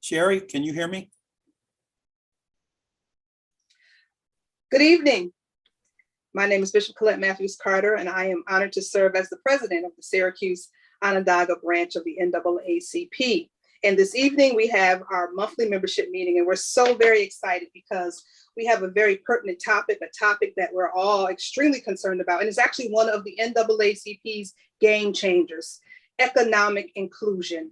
Sherry, can you hear me? Good evening. My name is Bishop Colette Matthews Carter, and I am honored to serve as the president of the Syracuse Onondaga branch of the NAACP. And this evening we have our monthly membership meeting, and we're so very excited because we have a very pertinent topic, a topic that we're all extremely concerned about. And it's actually one of the NAACP's game changers: economic inclusion,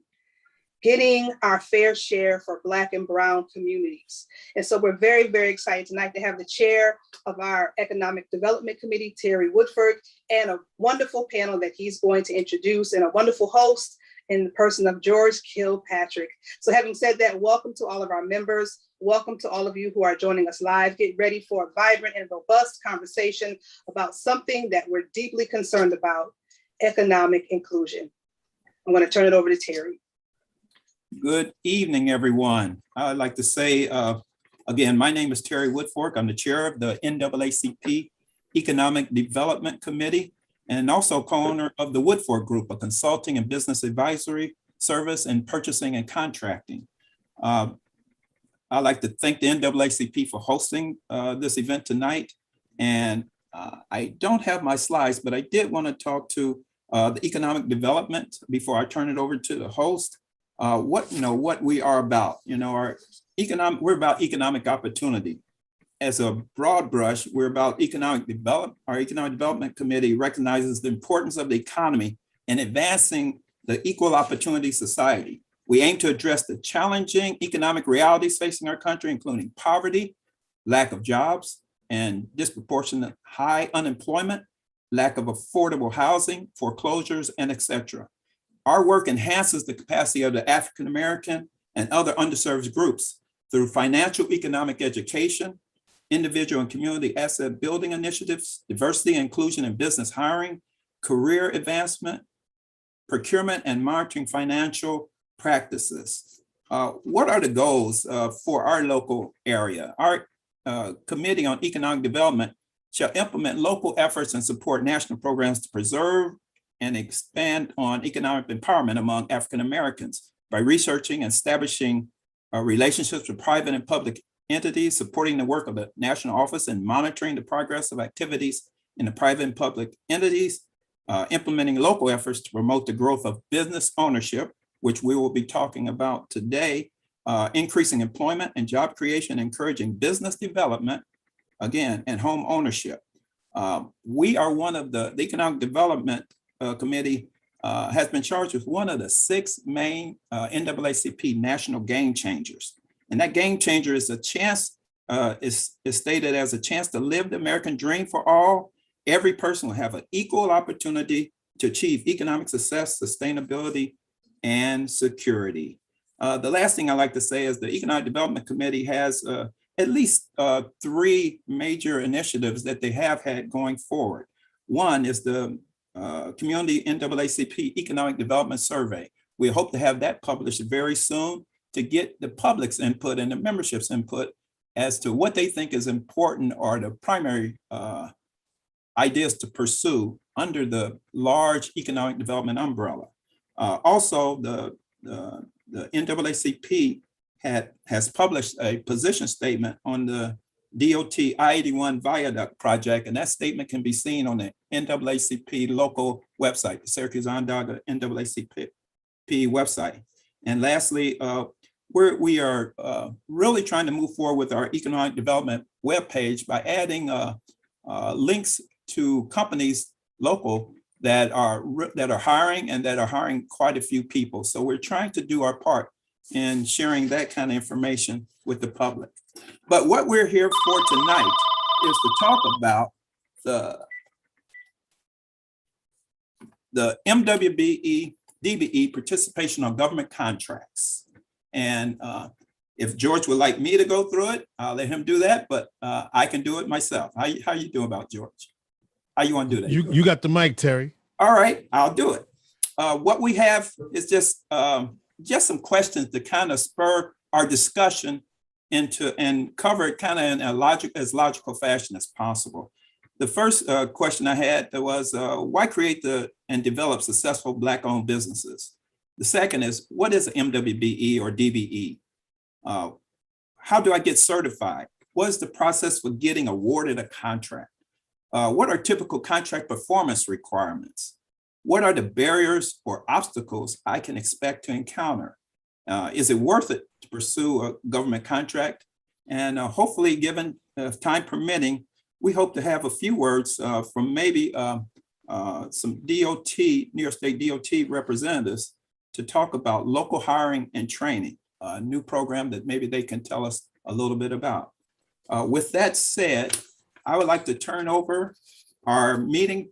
getting our fair share for Black and Brown communities. And so we're very, very excited tonight to have the chair of our Economic Development Committee, Terry Woodfork, and a wonderful panel that he's going to introduce, and a wonderful host in the person of George Kilpatrick. So having said that, welcome to all of our members. Welcome to all of you who are joining us live. Get ready for a vibrant and robust conversation about something that we're deeply concerned about: economic inclusion. I'm going to turn it over to Terry. Good evening, everyone. I'd like to say, again, my name is Terry Woodfork. I'm the chair of the NAACP Economic Development Committee, and also co-owner of the Woodfork Group, a consulting and business advisory service in purchasing and contracting. I'd like to thank the NAACP for hosting this event tonight. And I don't have my slides, but I did want to talk to the economic development before I turn it over to the host. What we are about. We're about economic opportunity. As a broad brush, we're about economic development. Our Economic Development Committee recognizes the importance of the economy in advancing the equal opportunity society. We aim to address the challenging economic realities facing our country, including poverty, lack of jobs, and disproportionate high unemployment, lack of affordable housing, foreclosures, and etc. Our work enhances the capacity of the African American and other underserved groups through financial economic education, individual and community asset building initiatives, diversity, inclusion in business hiring, career advancement, procurement, and monitoring financial practices. What are the goals for our local area? Our Committee on Economic Development shall implement local efforts and support national programs to preserve and expand on economic empowerment among African Americans by researching and establishing relationships with private and public entities, supporting the work of the National Office and monitoring the progress of activities in the private and public entities, implementing local efforts to promote the growth of business ownership, which we will be talking about today, increasing employment and job creation, encouraging business development, again, and home ownership. We are one of the Economic Development Committee has been charged with one of the 6 main NAACP national game changers. And that game changer is a chance, is stated as a chance to live the American dream for all. Every person will have an equal opportunity to achieve economic success, sustainability, and security. The last thing I'd like to say is the Economic Development Committee has at least 3 major initiatives that they have had going forward. One is the Community NAACP Economic Development Survey. We hope to have that published very soon to get the public's input and the membership's input as to what they think is important or the primary ideas to pursue under the large economic development umbrella. Also, the NAACP has published a position statement on the DOT I-81 Viaduct project, and that statement can be seen on the NAACP local website, the Syracuse Onondaga NAACP website. And lastly, we are really trying to move forward with our economic development webpage by adding links to companies local that are hiring and that are hiring quite a few people. So we're trying to do our part in sharing that kind of information with the public. But what we're here for tonight is to talk about the MWBE, DBE participation on government contracts. And if George would like me to go through it, I'll let him do that, but I can do it myself. How you doing about George? How you want to do that? You got the mic, Terry. All right, I'll do it. What we have is just some questions to kind of spur our discussion into and cover it kind of in a logical fashion as possible. The first question I had was why create and develop successful Black-owned businesses? The second is, what is MWBE or DBE? How do I get certified? What is the process for getting awarded a contract? What are typical contract performance requirements? What are the barriers or obstacles I can expect to encounter? Is it worth it to pursue a government contract? And hopefully, given time permitting, we hope to have a few words from maybe some DOT, New York State DOT representatives to talk about local hiring and training, a new program that maybe they can tell us a little bit about. With that said, I would like to turn over our meeting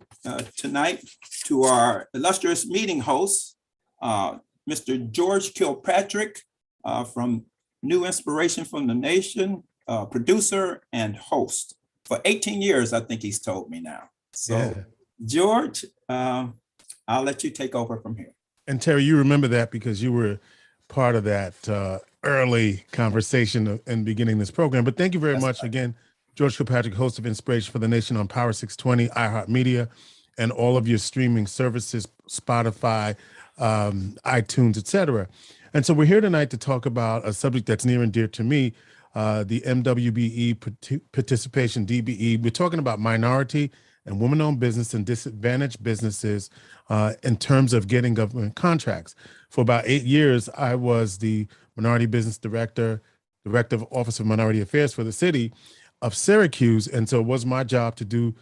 tonight to our illustrious meeting host, Mr. George Kilpatrick from New Inspiration from the Nation, producer and host. For 18 years, I think he's told me now. So, yeah. George, I'll let you take over from here. And Terry, you remember that because you were part of that early conversation in beginning this program. But thank you very much again, George Kilpatrick, host of Inspiration for the Nation on Power 620, iHeartMedia, and all of your streaming services, Spotify, iTunes, etc. And so we're here tonight to talk about a subject that's near and dear to me, the MWBE participation, DBE. We're talking about minority and women-owned business and disadvantaged businesses in terms of getting government contracts. For about 8 years, I was the Minority Business Director of Office of Minority Affairs for the city of Syracuse. And so it was my job to do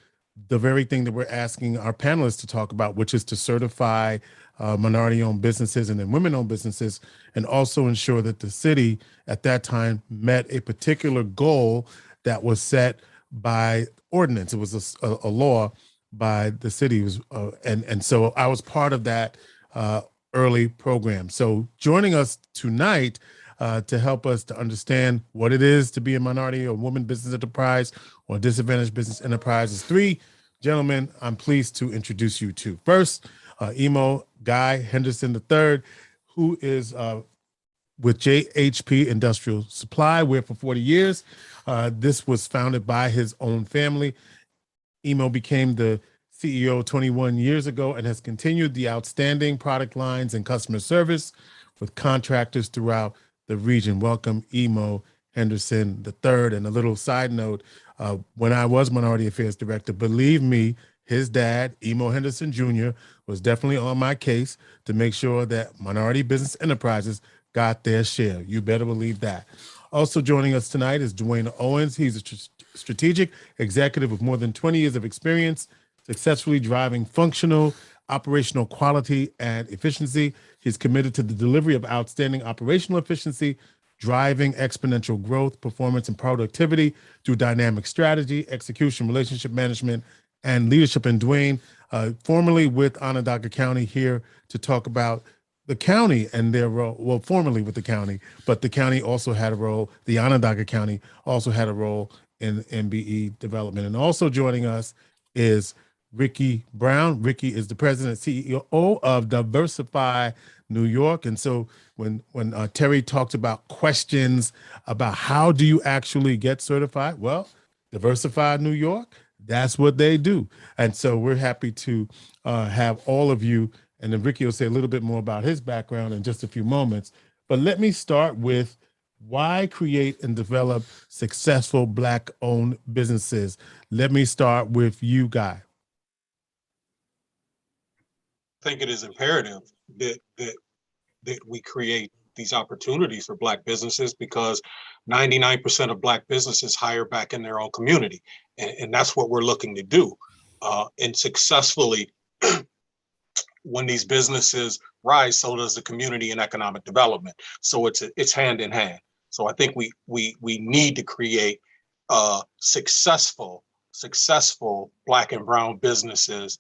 the very thing that we're asking our panelists to talk about, which is to certify minority-owned businesses and then women-owned businesses, and also ensure that the city at that time met a particular goal that was set by ordinance. It was a law by the city. And so I was part of that early program. So joining us tonight to help us to understand what it is to be a minority or woman business enterprise or disadvantaged business enterprise is three gentlemen I'm pleased to introduce you to. First, Emo Guy Henderson III, who is with JHP Industrial Supply, where for 40 years, this was founded by his own family. Emo became the CEO 21 years ago and has continued the outstanding product lines and customer service with contractors throughout the region. Welcome, Emo Henderson III. And a little side note, when I was Minority Affairs Director, believe me, his dad, Emo Henderson Jr., was definitely on my case to make sure that minority business enterprises got their share. You better believe that. Also joining us tonight is Dwayne Owens. He's a strategic executive with more than 20 years of experience, successfully driving functional, operational quality and efficiency. He's committed to the delivery of outstanding operational efficiency, driving exponential growth, performance, and productivity through dynamic strategy, execution, relationship management, and leadership. And Dwayne, formerly with Onondaga County, here to talk about the county and their role, well, formerly with the county, but the county also had a role, the Onondaga County also had a role in MBE development. And also joining us is Rickey Brown. Rickey is the president and CEO of Diversify New York. And so when Terry talked about questions about how do you actually get certified, well, Diversify New York, that's what they do. And so we're happy to have all of you. And then Rickey will say a little bit more about his background in just a few moments. But let me start with why create and develop successful Black-owned businesses? Let me start with you, Guy. I think it is imperative that we create these opportunities for Black businesses because 99% of Black businesses hire back in their own community. And that's what we're looking to do. And successfully, when these businesses rise, so does the community and economic development. So it's hand in hand. So I think we need to create successful Black and brown businesses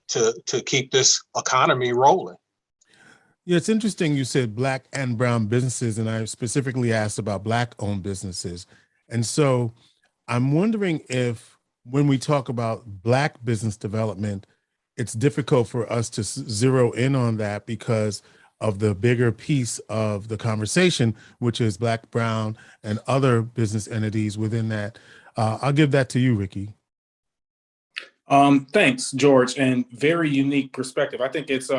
to keep this economy rolling. Yeah, it's interesting you said Black and brown businesses, and I specifically asked about Black-owned businesses. And so I'm wondering if when we talk about Black business development, it's difficult for us to zero in on that because of the bigger piece of the conversation, which is Black, brown, and other business entities within that. I'll give that to you, Rickey. Thanks, George, and very unique perspective. I think it's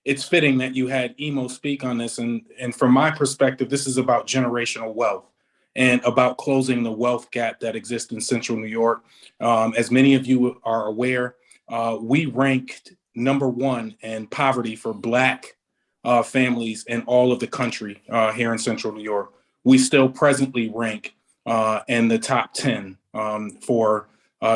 it's fitting that you had Emo speak on this. And from my perspective, this is about generational wealth and about closing the wealth gap that exists in Central New York. As many of you are aware, we ranked #1 in poverty for Black families in all of the country here in Central New York. We still presently rank in the top 10 for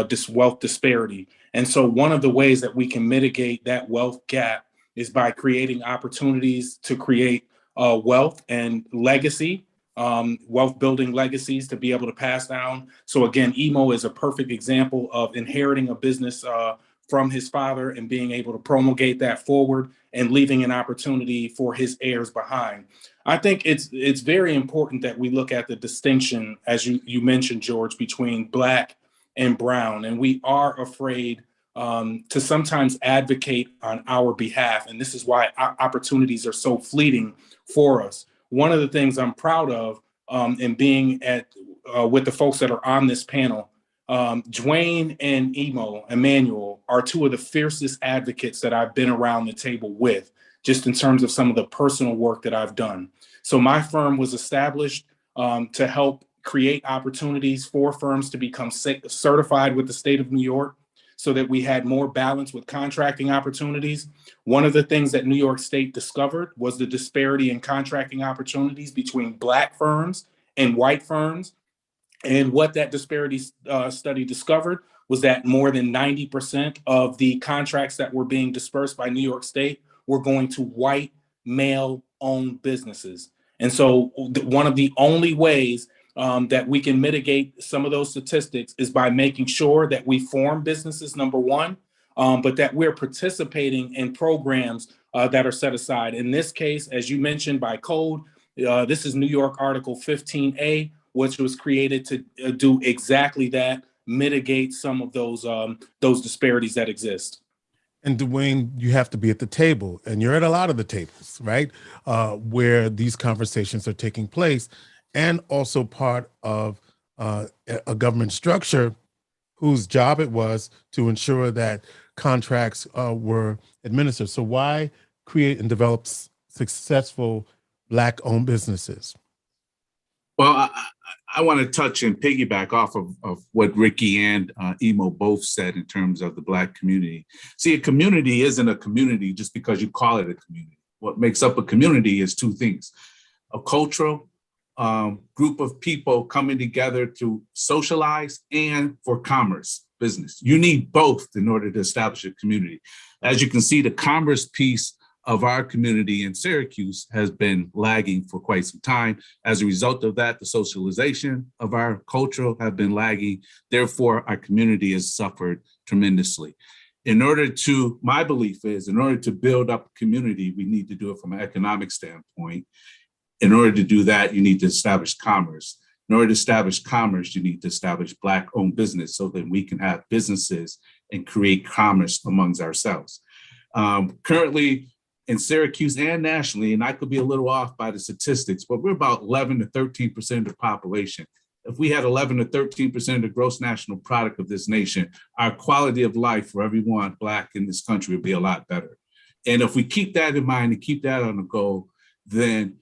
this wealth disparity. And so one of the ways that we can mitigate that wealth gap is by creating opportunities to create wealth and legacy, wealth building legacies to be able to pass down. So again, Emo is a perfect example of inheriting a business from his father and being able to promulgate that forward and leaving an opportunity for his heirs behind. I think it's very important that we look at the distinction, as you mentioned, George, between Black and brown. And we are afraid to sometimes advocate on our behalf. And this is why opportunities are so fleeting for us. One of the things I'm proud of in being with the folks that are on this panel, Dwayne and Emanuel are two of the fiercest advocates that I've been around the table with, just in terms of some of the personal work that I've done. So my firm was established to help create opportunities for firms to become certified with the state of New York so that we had more balance with contracting opportunities. One of the things that New York State discovered was the disparity in contracting opportunities between Black firms and white firms. And what that disparity study discovered was that more than 90% of the contracts that were being dispersed by New York State were going to white male-owned businesses. And so one of the only ways that we can mitigate some of those statistics is by making sure that we form businesses, #1, but that we're participating in programs that are set aside. In this case, as you mentioned, by code, this is New York Article 15A, which was created to do exactly that, mitigate some of those disparities that exist. And Dwayne, you have to be at the table, and you're at a lot of the tables, right, where these conversations are taking place, and also part of a government structure whose job it was to ensure that contracts were administered. So why create and develop successful Black-owned businesses? Well, I want to touch and piggyback off of what Rickey and Emo both said in terms of the Black community. See, a community isn't a community just because you call it a community. What makes up a community is two things: a cultural group of people coming together to socialize and for commerce, business. You need both in order to establish a community. As you can see, the commerce piece of our community in Syracuse has been lagging for quite some time. As a result of that, the socialization of our culture have been lagging. Therefore, our community has suffered tremendously. My belief is, in order to build up a community, we need to do it from an economic standpoint. In order to do that, you need to establish commerce. In order to establish commerce, you need to establish Black-owned business so that we can have businesses and create commerce amongst ourselves. Currently, in Syracuse and nationally, and I could be a little off by the statistics, but we're about 11 to 13% of the population. If we had 11 to 13% of the gross national product of this nation, our quality of life for everyone Black in this country would be a lot better. And if we keep that in mind and keep that on the goal, then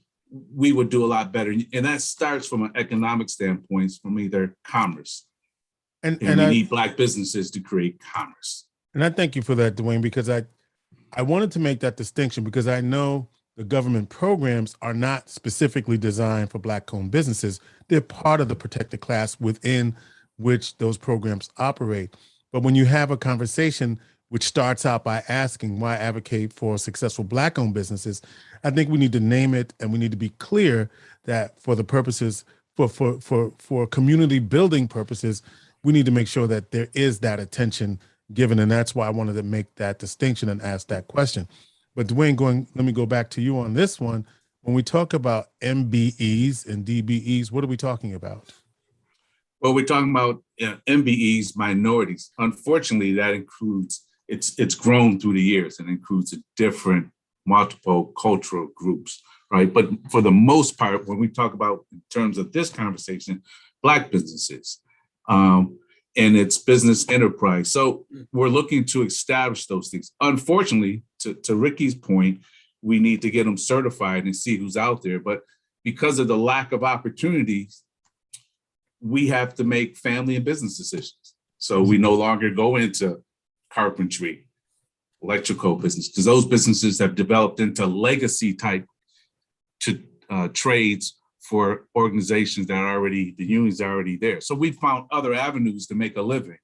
we would do a lot better. And that starts from an economic standpoint, from either commerce. And we need Black businesses to create commerce. And I thank you for that, Dwayne, because I wanted to make that distinction because I know the government programs are not specifically designed for Black-owned businesses. They're part of the protected class within which those programs operate. But when you have a conversation which starts out by asking why advocate for successful Black-owned businesses, I think we need to name it, and we need to be clear that for the purposes, for community building purposes, we need to make sure that there is that attention given. And that's why I wanted to make that distinction and ask that question. But Dwayne, let me go back to you on this one. When we talk about MBEs and DBEs, what are we talking about? Well, we're talking about MBEs, minorities. Unfortunately, that includes, it's grown through the years and includes different multiple cultural groups, right? But for the most part, when we talk about in terms of this conversation, Black businesses, and its business enterprise. So we're looking to establish those things. Unfortunately, to Rickey's point, we need to get them certified and see who's out there. But because of the lack of opportunities, we have to make family and business decisions. So we no longer go into carpentry, electrical business, because those businesses have developed into legacy type trades for organizations that are already, the unions are already there. So we found other avenues to make a living.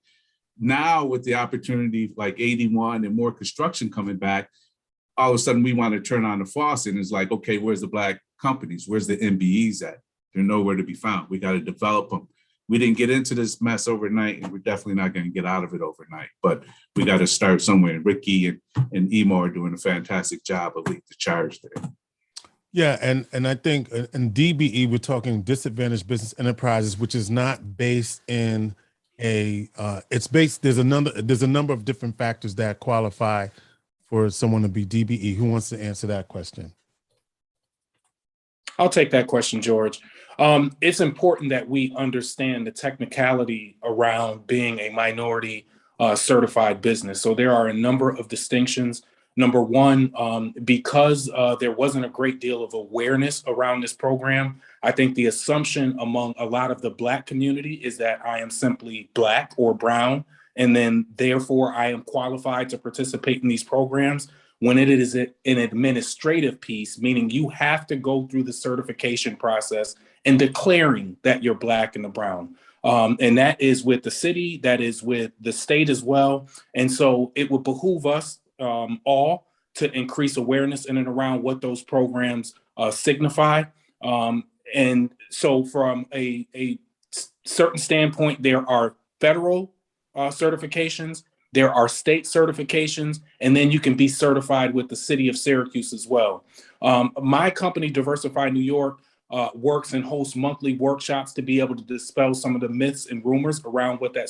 Now with the opportunity like 81 and more construction coming back, all of a sudden we want to turn on the faucet and it's like, okay, where's the Black companies? Where's the MBEs at? They're nowhere to be found. We got to develop them. We didn't get into this mess overnight, and we're definitely not going to get out of it overnight, but we got to start somewhere. And Rickey and Emo are doing a fantastic job of leading the charge there. Yeah, and I think in DBE, we're talking disadvantaged business enterprises, which is not based in it's based, there's a number of different factors that qualify for someone to be DBE. Who wants to answer that question? I'll take that question, George. It's important that we understand the technicality around being a minority certified business. So there are a number of distinctions. Number one, because there wasn't a great deal of awareness around this program, I think the assumption among a lot of the Black community is that I am simply Black or brown, and then therefore I am qualified to participate in these programs, when it is an administrative piece, meaning you have to go through the certification process and declaring that you're Black and the brown. And that is with the city, that is with the state as well. And so it would behoove us all to increase awareness in and around what those programs signify. And so from a certain standpoint, there are federal certifications, there are state certifications, and then you can be certified with the city of Syracuse as well. My company, Diversify New York, works and hosts monthly workshops to be able to dispel some of the myths and rumors around what that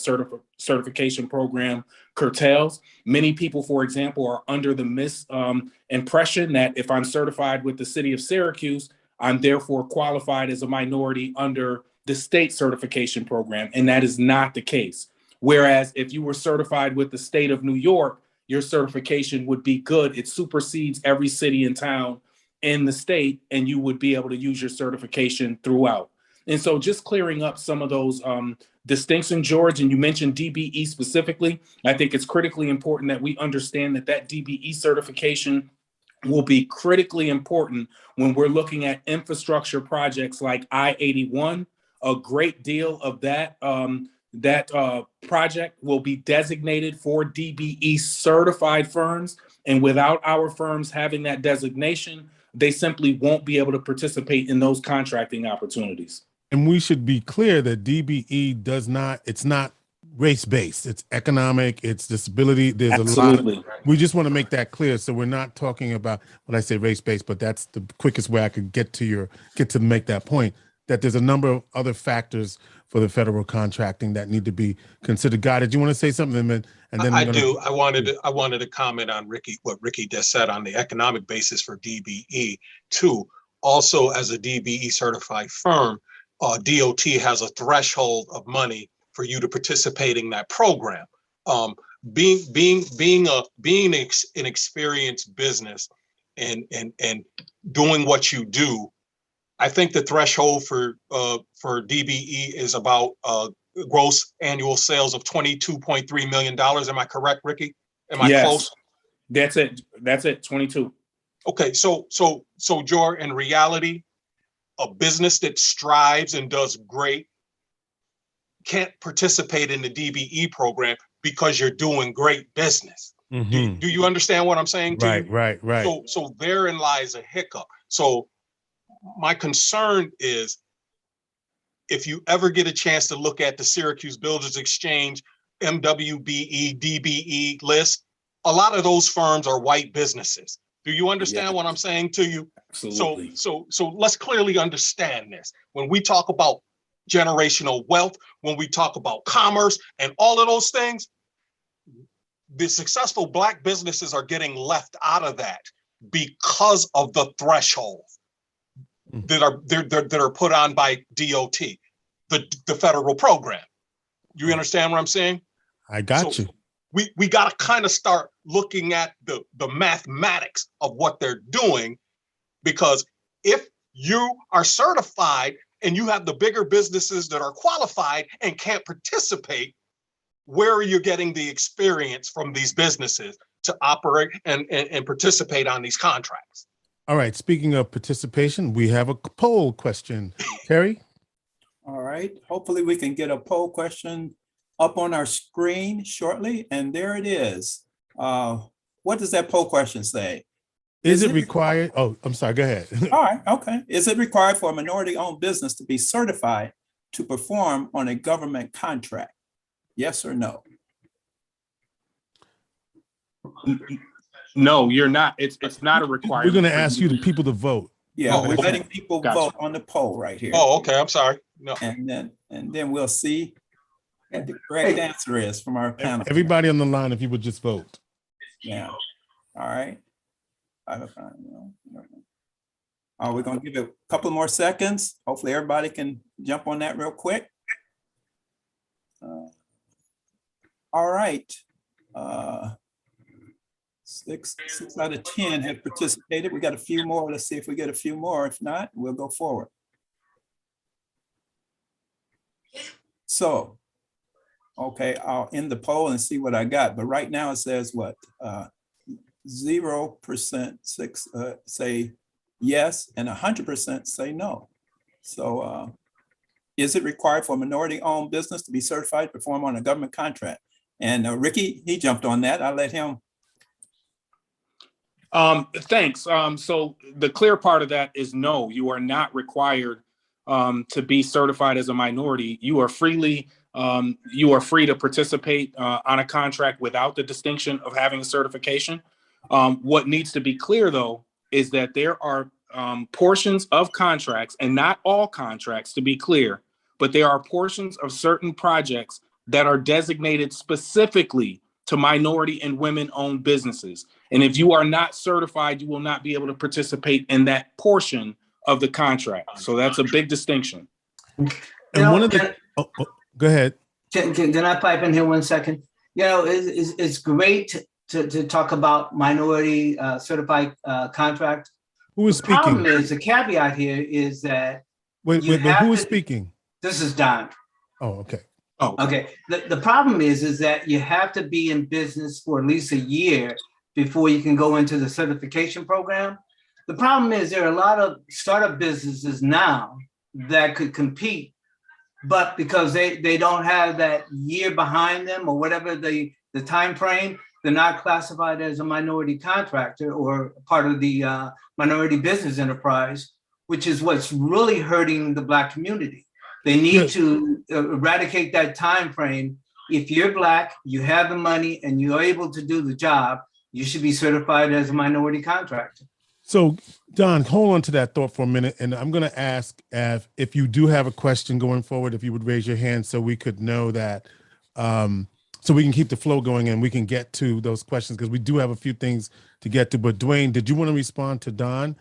certification program curtails. Many people, for example, are under the misimpression that if I'm certified with the city of Syracuse, I'm therefore qualified as a minority under the state certification program, and that is not the case. Whereas if you were certified with the state of New York, your certification would be good. It supersedes every city and town in the state, and you would be able to use your certification throughout. And so just clearing up some of those distinctions, George, and you mentioned DBE specifically, I think it's critically important that we understand that that DBE certification will be critically important when we're looking at infrastructure projects like I-81. A great deal of that project will be designated for DBE certified firms. And without our firms having that designation, they simply won't be able to participate in those contracting opportunities. And we should be clear that DBE it's not race-based. It's economic, it's disability. There's Absolutely. a lot we just want to make that clear. So we're not talking about when I say race-based, but that's the quickest way I could get to make that point, that there's a number of other factors for the federal contracting that need to be considered. Guy, did you want to say something? And then I do. I wanted to comment on what Rickey just said on the economic basis for DBE too. Also, as a DBE certified firm, DOT has a threshold of money for you to participate in that program. Being an experienced business and doing what you do, I think the threshold for DBE is about gross annual sales of $22.3 million. Am I correct, Rickey? Am I close? That's it. 22. Okay, so George, in reality, a business that strives and does great can't participate in the DBE program because you're doing great business. Mm-hmm. Do you understand what I'm saying to you? Right. So therein lies a hiccup. So my concern is, if you ever get a chance to look at the Syracuse Builders Exchange, MWBE, DBE list, a lot of those firms are white businesses. Do you understand what I'm saying to you? Absolutely. So let's clearly understand this. When we talk about generational wealth, when we talk about commerce and all of those things, the successful Black businesses are getting left out of that because of the threshold that are put on by DOT, the federal program. You understand what I'm saying? I got you. we got to kind of start looking at the mathematics of what they're doing, because if you are certified and you have the bigger businesses that are qualified and can't participate, where are you getting the experience from these businesses to operate and participate on these contracts? All right. Speaking of participation, we have a poll question. Terry? All right. Hopefully we can get a poll question up on our screen shortly. And there it is. What does that poll question say? Is it required? Oh, I'm sorry. Go ahead. All right. Okay. Is it required for a minority-owned business to be certified to perform on a government contract? Yes or no? No, you're not. It's not a requirement. We're going to ask you, the people, to vote. Yeah, we're okay. letting people Gotcha. vote on the poll right here. Oh, okay. I'm sorry. No. And then we'll see what the correct answer is from our panel. Everybody on the line, if you would just vote. Yeah. All right. We're going to give it a couple more seconds. Hopefully everybody can jump on that real quick. All right. 6 out of 10 have participated. We got a few more. Let's see if we get a few more. If not, we'll go forward. So, okay, I'll end the poll and see what I got. But right now it says what? 0% say yes and 100% say no. So is it required for a minority-owned business to be certified to perform on a government contract? And Rickey, he jumped on that. I'll let him. Thanks. So the clear part of that is no, you are not required to be certified as a minority. You are free to participate on a contract without the distinction of having a certification. What needs to be clear, though, is that there are portions of contracts, and not all contracts, to be clear, but there are portions of certain projects that are designated specifically to minority and women-owned businesses. And if you are not certified, you will not be able to participate in that portion of the contract. So that's a big distinction. And one of the, go ahead. Can I pipe in here 1 second? You know, it's great to talk about minority certified contract. Who is speaking? The problem is, the caveat here is that wait, but who is speaking? This is Don. Oh, okay. Oh, okay. The problem is that you have to be in business for at least a year before you can go into the certification program. The problem is there are a lot of startup businesses now that could compete, but because they don't have that year behind them or whatever the time frame, they're not classified as a minority contractor or part of the minority business enterprise, which is what's really hurting the Black community. They need to eradicate that time frame. If you're Black, you have the money, and you're able to do the job, you should be certified as a minority contractor. So, Don, hold on to that thought for a minute, and I'm going to ask if you do have a question going forward, if you would raise your hand so we could know that, so we can keep the flow going and we can get to those questions, because we do have a few things to get to. But Dwayne, did you want to respond to Don?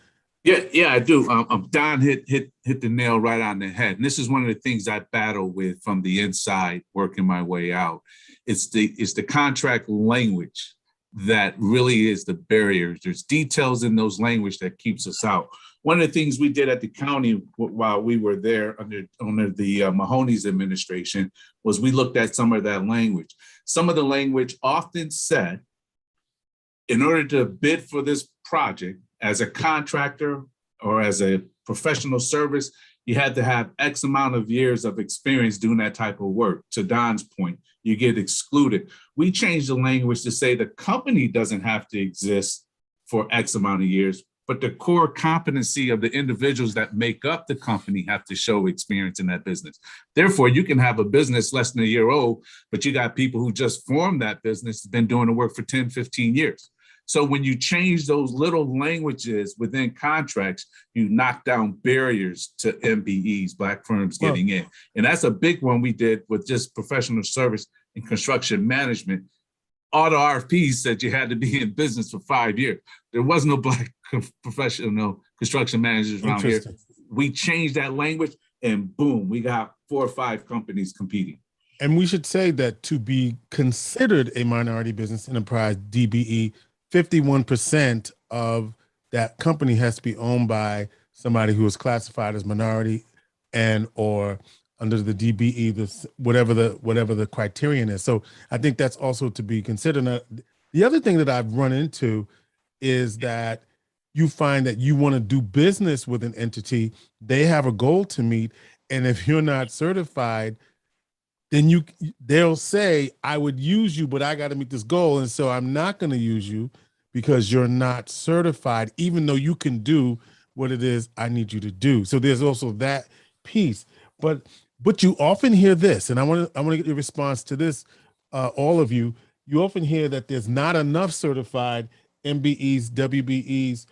Yeah, I do. Don hit the nail right on the head. And this is one of the things I battle with from the inside, working my way out. It's the contract language that really is the barriers. There's details in those language that keeps us out. One of the things we did at the county while we were there under the Mahoney's administration was we looked at some of that language. Some of the language often said, in order to bid for this project, as a contractor or as a professional service, you had to have X amount of years of experience doing that type of work. To Don's point, you get excluded. We changed the language to say the company doesn't have to exist for X amount of years, but the core competency of the individuals that make up the company have to show experience in that business. Therefore, you can have a business less than a year old, but you got people who just formed that business, been doing the work for 10, 15 years. So when you change those little languages within contracts, you knock down barriers to MBEs, Black firms getting in. And that's a big one we did with just professional service and construction management. All the RFPs said you had to be in business for 5 years. There was no Black professional construction managers around here. We changed that language and boom, we got 4 or 5 companies competing. And we should say that to be considered a minority business enterprise, DBE, 51% of that company has to be owned by somebody who is classified as minority and or under the DBE, whatever the criterion is. So I think that's also to be considered. Now, the other thing that I've run into is that you find that you want to do business with an entity, they have a goal to meet, and if you're not certified, then they'll say, I would use you, but I got to meet this goal. And so I'm not going to use you because you're not certified, even though you can do what it is I need you to do. So there's also that piece. But you often hear this, and I want to get your response to this, all of you. You often hear that there's not enough certified MBEs, WBEs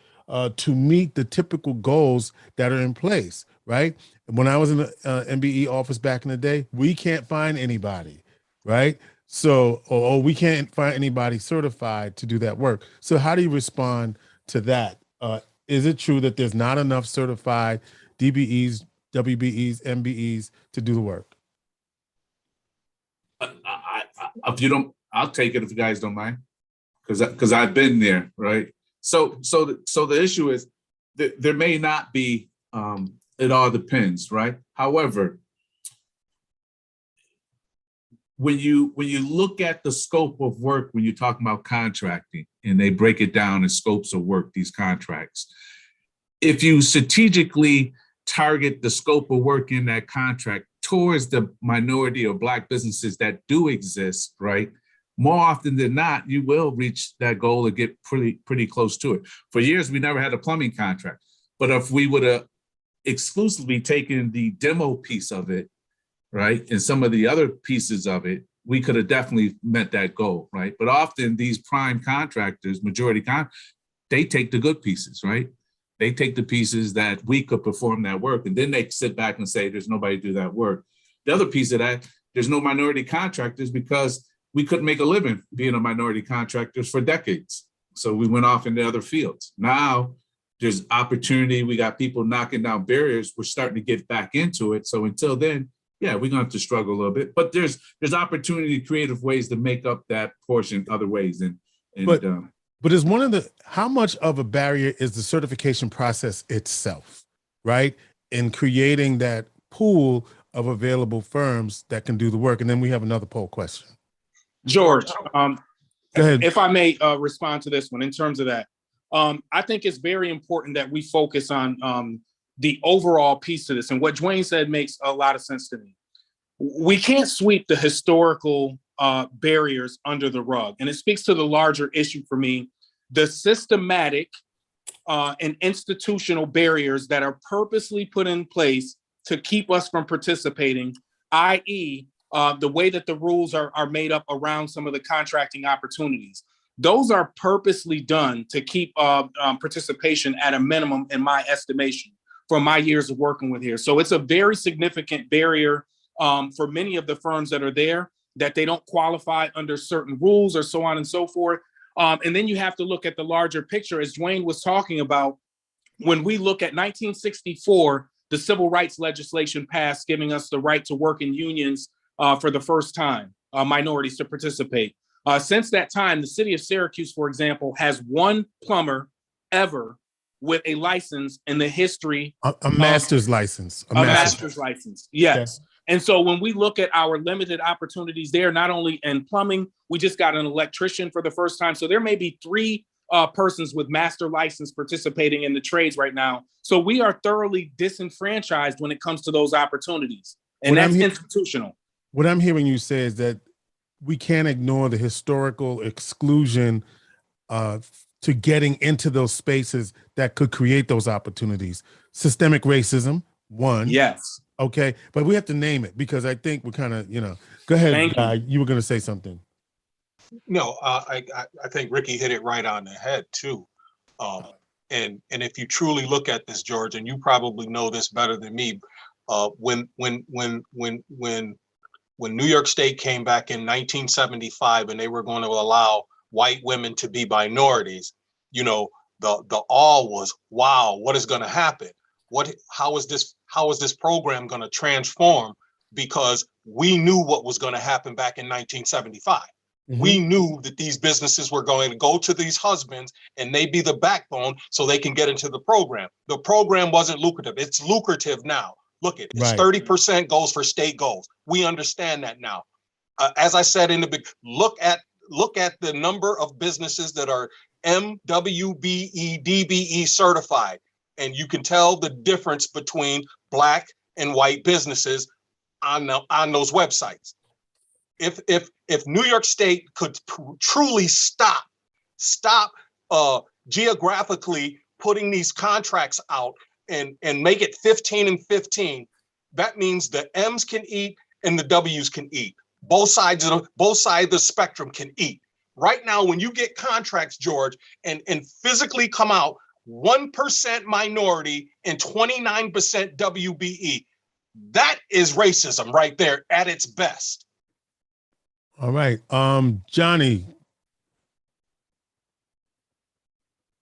to meet the typical goals that are in place, right? When I was in the MBE office back in the day, we can't find anybody, right? So, or we can't find anybody certified to do that work. So how do you respond to that? Is it true that there's not enough certified DBEs, WBEs, MBEs to do the work? If you don't, I'll take it if you guys don't mind, because I've been there, right? So the issue is that there may not be. It all depends, right? However, when you look at the scope of work, when you're talking about contracting, and they break it down in scopes of work, these contracts, if you strategically target the scope of work in that contract towards the minority or Black businesses that do exist, right? More often than not, you will reach that goal or get pretty close to it. For years, we never had a plumbing contract, but if we would have exclusively taken the demo piece of it, right, and some of the other pieces of it, we could have definitely met that goal, right? But often these prime contractors, they take the good pieces, right? They take the pieces that we could perform that work, and then they sit back and say, there's nobody to do that work. The other piece of that, there's no minority contractors because we couldn't make a living being a minority contractors for decades. So we went off into other fields. Now there's opportunity. We got people knocking down barriers. We're starting to get back into it. So until then, yeah, we're going to have to struggle a little bit. But there's opportunity, creative ways to make up that portion other ways. But is how much of a barrier is the certification process itself, right? In creating that pool of available firms that can do the work. And then we have another poll question. George, go ahead. If I may respond to this one in terms of that. I think it's very important that we focus on the overall piece of this. And what Dwayne said makes a lot of sense to me. We can't sweep the historical barriers under the rug. And it speaks to the larger issue for me, the systematic and institutional barriers that are purposely put in place to keep us from participating, i.e., the way that the rules are made up around some of the contracting opportunities. Those are purposely done to keep participation at a minimum, in my estimation, from my years of working with here. So it's a very significant barrier for many of the firms that are there, that they don't qualify under certain rules or so on and so forth. And then you have to look at the larger picture, as Dwayne was talking about. When we look at 1964, the civil rights legislation passed, giving us the right to work in unions for the first time, minorities to participate. Since that time, the city of Syracuse, for example, has one plumber ever with a license in the history. A master's license. A master's license, yes. Okay. And so when we look at our limited opportunities there, not only in plumbing, we just got an electrician for the first time. So there may be 3 persons with master license participating in the trades right now. So we are thoroughly disenfranchised when it comes to those opportunities. And that's institutional. What I'm hearing you say is that we can't ignore the historical exclusion to getting into those spaces that could create those opportunities. Systemic racism, one. Yes. Okay, but we have to name it because I think we're kind of, go ahead, Guy. You were going to say something. No, I think Rickey hit it right on the head too. And if you truly look at this, George, and you probably know this better than me, when New York State came back in 1975 and they were going to allow white women to be minorities, the awe was, wow, what is going to happen? How is this program going to transform because we knew what was going to happen back in 1975. We knew that these businesses were going to go to these husbands and they be the backbone so they can get into the program. The program wasn't lucrative. It's lucrative now. Look at it. It's 30% goes for state goals. We understand that now. As I said in the big, look at the number of businesses that are MWBE, DBE certified, and you can tell the difference between Black and white businesses on those websites. If New York State could truly stop geographically putting these contracts out and make it 15 and 15, that means the M's can eat and the W's can eat. Both sides of the spectrum can eat. Right now, when you get contracts, George, and physically come out 1% minority and 29% WBE, that is racism right there at its best. All right, Johnny.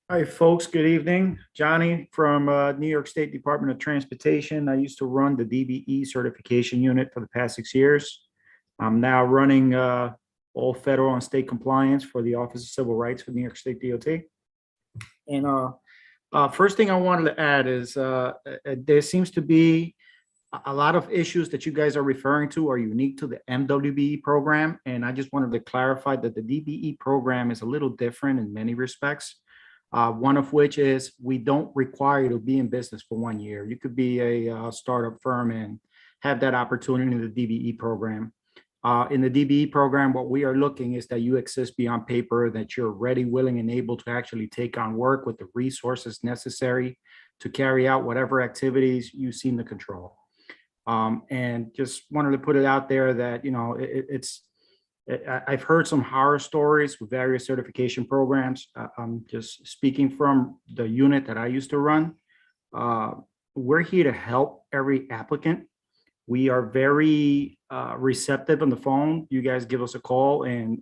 Hi, folks. Good evening. Johnny from New York State Department of Transportation. I used to run the DBE certification unit for the past 6 years. I'm now running all federal and state compliance for the Office of Civil Rights for New York State DOT. And first thing I wanted to add is there seems to be a lot of issues that you guys are referring to are unique to the MWBE program. And I just wanted to clarify that the DBE program is a little different in many respects. One of which is we don't require you to be in business for 1 year. You could be a startup firm and have that opportunity in the DBE program. In the DBE program, what we are looking is that you exist beyond paper, that you're ready, willing, and able to actually take on work with the resources necessary to carry out whatever activities you seem to control. And just wanted to put it out there that, you know, I've heard some horror stories with various certification programs. I'm just speaking from the unit that I used to run. We're here to help every applicant. We are very receptive on the phone. You guys give us a call and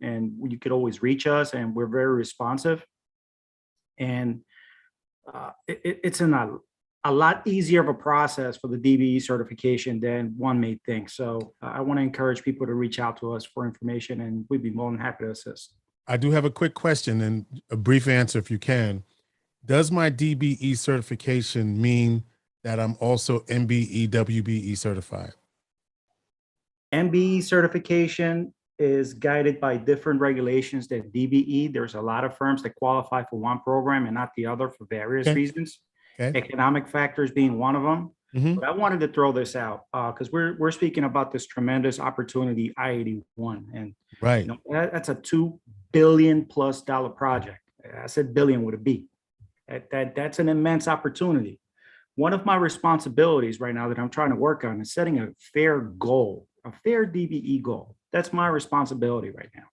you could always reach us, and we're very responsive. And it's a lot easier of a process for the DBE certification than one may think. So I want to encourage people to reach out to us for information, and we'd be more than happy to assist. I do have a quick question and a brief answer if you can. Does my DBE certification mean that I'm also MBE, WBE certified? MBE certification is guided by different regulations than DBE. There's a lot of firms that qualify for one program and not the other for various reasons. Economic factors being one of them. But I wanted to throw this out because we're speaking about this tremendous opportunity, I-81, and you know, that's a $2 billion+ project. I said billion with a B. That's an immense opportunity. One of my responsibilities right now that I'm trying to work on is setting a fair goal, a fair DBE goal. That's my responsibility right now.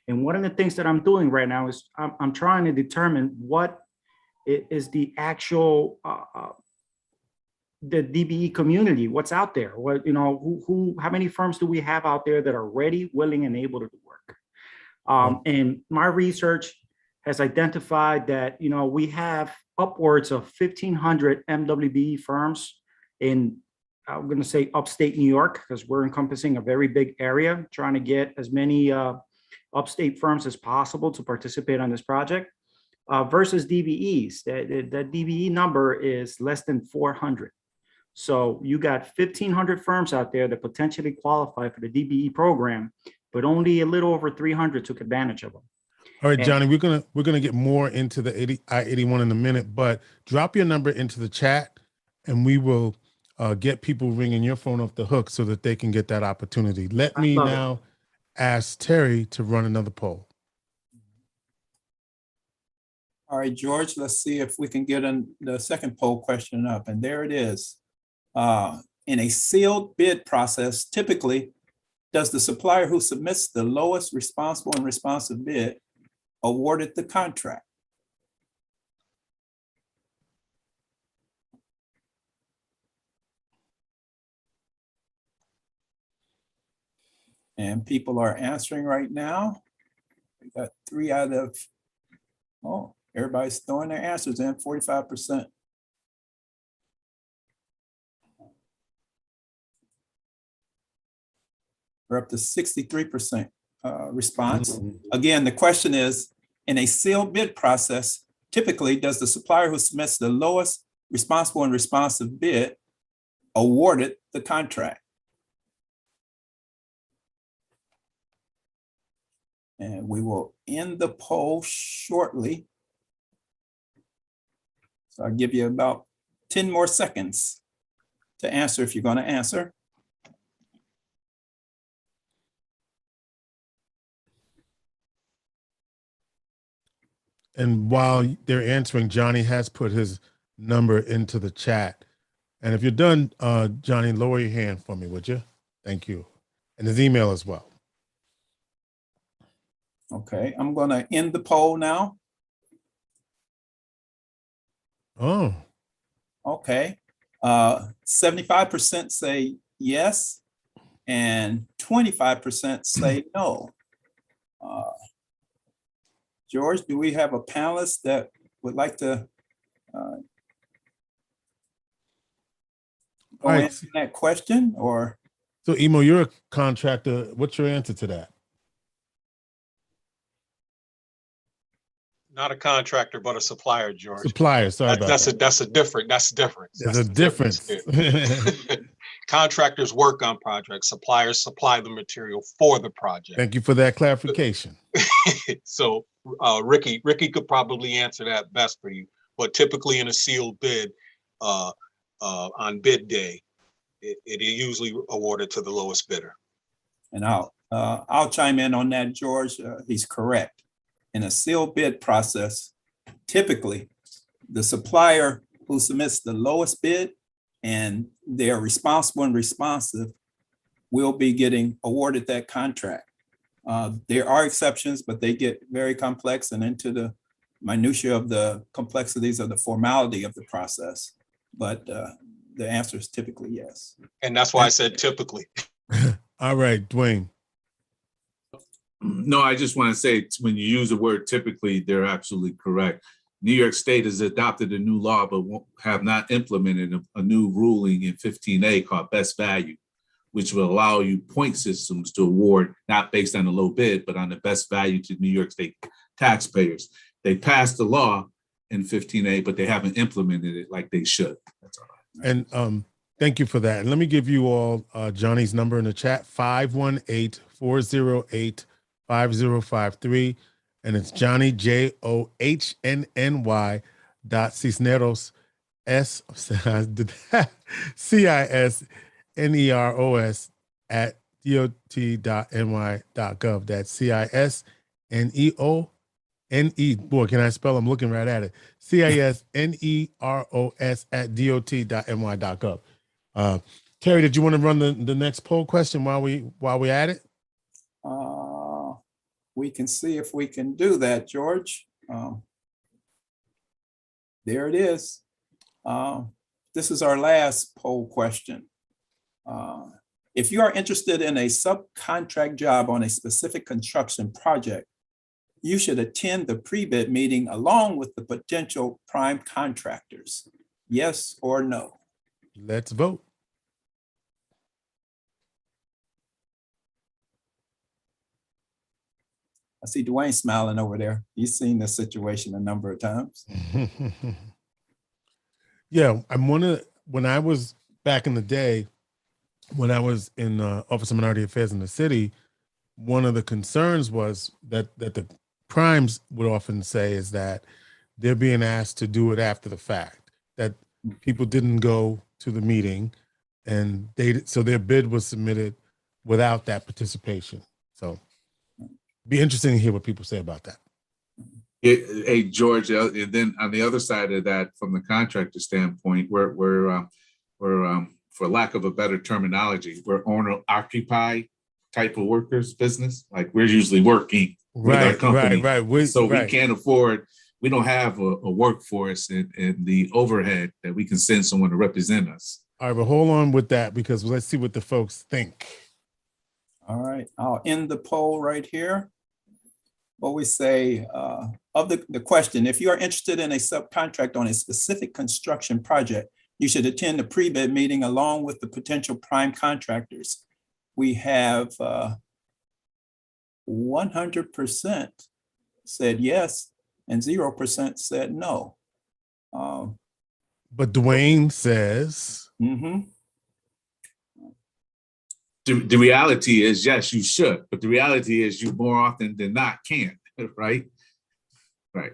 And one of the things that I'm doing right now is I'm trying to determine what is the actual the DBE community, what's out there, what, you know, how many firms do we have out there that are ready, willing, and able to do work? And my research has identified that, you know, we have upwards of 1,500 MWBE firms in, I'm going to say upstate New York, because we're encompassing a very big area, trying to get as many upstate firms as possible to participate on this project. Versus DBEs, that DBE number is less than 400. So you got 1,500 firms out there that potentially qualify for the DBE program, but only a little over 300 took advantage of them. All right, Johnny, we're gonna get more into the I-81 in a minute, but drop your number into the chat, and we will get people ringing your phone off the hook so that they can get that opportunity. Let me now ask Terry to run another poll. All right, George, let's see if we can get the second poll question up. And there it is. In a sealed bid process, typically, does the supplier who submits the lowest responsible and responsive bid awarded the contract? And people are answering right now. We got 3 out of, oh, everybody's throwing their answers in, 45%. We're up to 63% response. Again, the question is, in a sealed bid process, typically does the supplier who submits the lowest responsible and responsive bid awarded the contract? And we will end the poll shortly. So I'll give you about 10 more seconds to answer if you're going to answer. And while they're answering, Johnny has put his number into the chat. And if you're done, Johnny, lower your hand for me, would you? Thank you. And his email as well. Okay, I'm going to end the poll now. Oh. Okay. 75% say yes, and 25% say no. George, do we have a panelist that would like to go Right. answer that question? Or So, Emo, you're a contractor. What's your answer to that? Not a contractor, but a supplier, George. Supplier. Sorry about that. That's a difference. There's a difference. Contractors work on projects. Suppliers supply the material for the project. Thank you for that clarification. So Rickey could probably answer that best for you. But typically in a sealed bid, on bid day, it is usually awarded to the lowest bidder. and I'll chime in on that, George. He's correct. In a sealed bid process, typically the supplier who submits the lowest bid and they are responsible and responsive will be getting awarded that contract. There are exceptions, but they get very complex and into the minutia of the complexities of the formality of the process. But the answer is typically yes. And that's why I said typically. All right, Dwayne. No, I just want to say, when you use the word typically, they're absolutely correct. New York State has adopted a new law, but have not implemented a new ruling in 15A called best value, which will allow you point systems to award, not based on the low bid, but on the best value to New York State taxpayers. They passed the law in 15A, but they haven't implemented it like they should. That's all right. And thank you for that. And let me give you all Johnny's number in the chat, 518-408-5053. And it's Johnny, JOHNNY .Cisneros, CISNEROS at dot.ny.gov. That's CISNEONE. Boy, can I spell? I'm looking right at it. CISNEROS at dot.ny.gov. Terry, did you want to run the next poll question while we at it? We can see if we can do that, George. There it is. This is our last poll question. If you are interested in a subcontract job on a specific construction project, you should attend the pre-bid meeting along with the potential prime contractors. Yes or no? Let's vote. I see Dwayne smiling over there. He's seen this situation a number of times. Yeah, when I was back in the day, when I was in Office of Minority Affairs in the city, one of the concerns was that the primes would often say is that they're being asked to do it after the fact, that people didn't go to the meeting and so their bid was submitted without that participation. So be interesting to hear what people say about that. Hey, George, and then on the other side of that, from the contractor standpoint, we're for lack of a better terminology, we're owner-occupied type of workers business. Like, we're usually working with our company. Right. We can't afford, we don't have a workforce and the overhead that we can send someone to represent us. All right, but hold on with that, because let's see what the folks think. All right, I'll end the poll right here. What we say of the question, if you are interested in a subcontract on a specific construction project, you should attend the pre-bid meeting along with the potential prime contractors. we have 100% said yes and 0% said no. But Dwayne says, mhm. The reality is, yes, you should, but the reality is you more often than not can't, right? Right.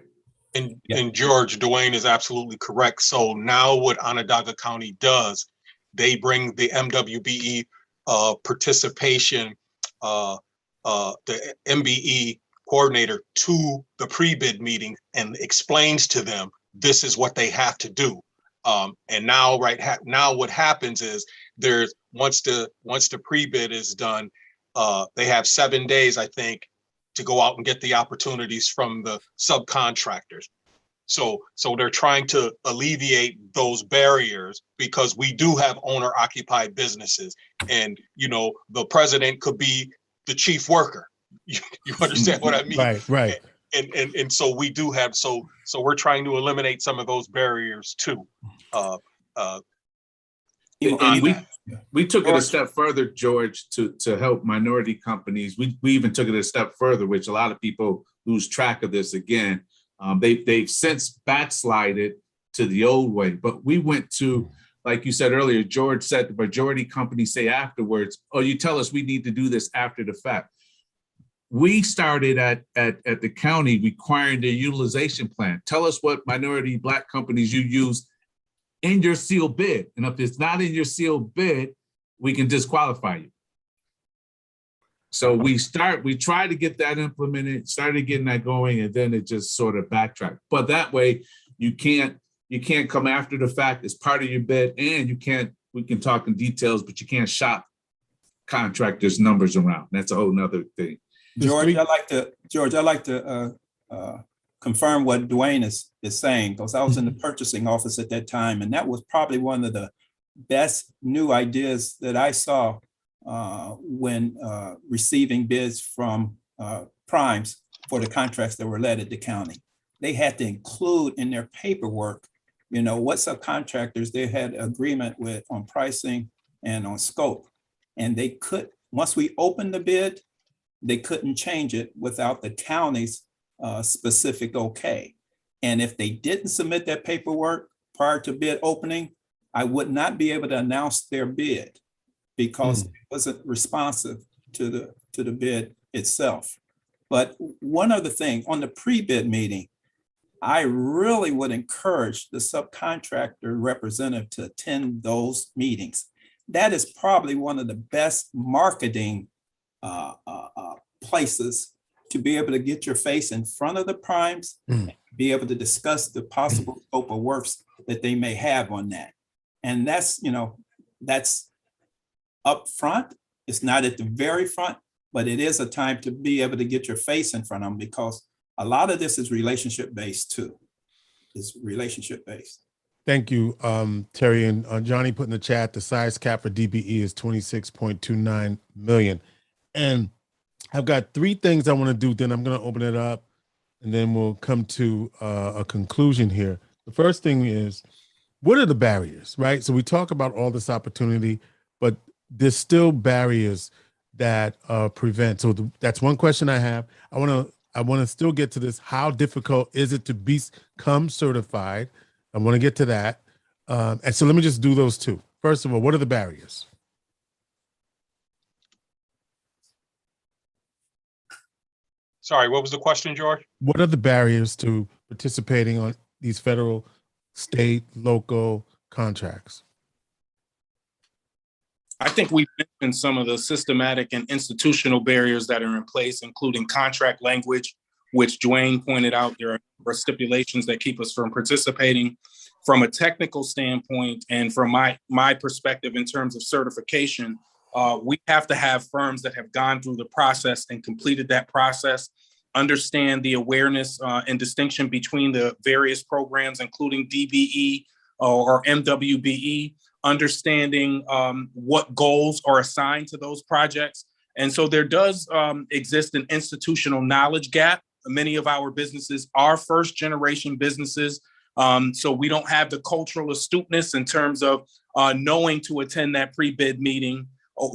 And George, Dwayne is absolutely correct. So now what Onondaga County does, they bring the MWBE participation, the MBE coordinator to the pre-bid meeting and explains to them, this is what they have to do. And now, now what happens is there's, once the pre-bid is done, they have 7 days, I think, to go out and get the opportunities from the subcontractors. So they're trying to alleviate those barriers, because we do have owner occupied businesses, and the president could be the chief worker. You understand what I mean? Right. And so we do have, so we're trying to eliminate some of those barriers too. We took it a step further, George, to help minority companies. We even took it a step further, which a lot of people lose track of this again. They've since backslided to the old way, but we went to, like you said earlier, George said the majority companies say afterwards, oh, you tell us we need to do this after the fact. We started at the county requiring their utilization plan. Tell us what minority Black companies you use in your sealed bid. And if it's not in your sealed bid, we can disqualify you. So we try to get that implemented, started getting that going, and then it just sort of backtracked. But that way you can't come after the fact as part of your bid, and we can talk in details, but you can't shop contractors' numbers around. That's a whole nother thing. George, I'd like to confirm what Dwayne is saying, because I was in the purchasing office at that time, and that was probably one of the best new ideas that I saw when receiving bids from primes for the contracts that were let at the county. They had to include in their paperwork, what subcontractors they had agreement with on pricing and on scope. And they could, once we opened the bid, they couldn't change it without the county's specific okay. And if they didn't submit that paperwork prior to bid opening, I would not be able to announce their bid, because it wasn't responsive to the bid itself. But one other thing, on the pre-bid meeting, I really would encourage the subcontractor representative to attend those meetings. That is probably one of the best marketing places to be able to get your face in front of the primes, be able to discuss the possible scope of works that they may have on that. And that's up front. It's not at the very front, but it is a time to be able to get your face in front of them, because a lot of this is relationship based too. It's relationship based. Thank you, Terry. And Johnny put in the chat, the size cap for DBE is 26.29 million. And I've got 3 things I want to do, then I'm going to open it up, and then we'll come to a conclusion here. The first thing is, what are the barriers, right? So we talk about all this opportunity, but there's still barriers that prevent. So that's one question I have. I want to still get to this. How difficult is it to become certified? I want to get to that. And so let me just do those 2. First of all, what are the barriers? Sorry, what was the question, George? What are the barriers to participating on these federal, state, local contracts? I think we've mentioned some of the systematic and institutional barriers that are in place, including contract language, which Dwayne pointed out. There are stipulations that keep us from participating. From a technical standpoint, and from my perspective in terms of certification, we have to have firms that have gone through the process and completed that process, understand the awareness and distinction between the various programs, including DBE or MWBE, understanding what goals are assigned to those projects. And so there does exist an institutional knowledge gap. Many of our businesses are first generation businesses. So we don't have the cultural astuteness in terms of knowing to attend that pre-bid meeting,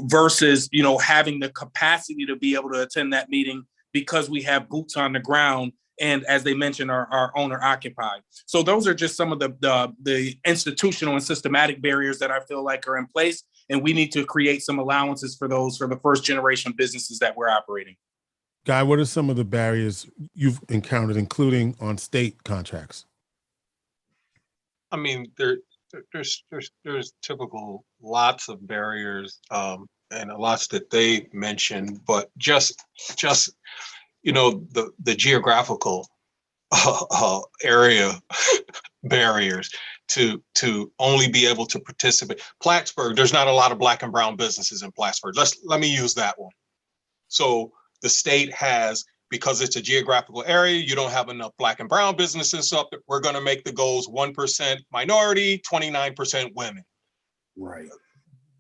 versus, you know, having the capacity to be able to attend that meeting because we have boots on the ground. And as they mentioned, are owner occupied. So those are just some of the institutional and systematic barriers that I feel like are in place. And we need to create some allowances for those for the first generation businesses that we're operating. Guy, what are some of the barriers you've encountered, including on state contracts? I mean, there's typical lots of barriers and lots that they mentioned, but just you know, the geographical area barriers to only be able to participate. Plattsburgh, there's not a lot of Black and brown businesses in Plattsburgh. Let me use that one. So the state has, because it's a geographical area, you don't have enough Black and brown businesses. So we're going to make the goals 1% minority, 29% women. Right.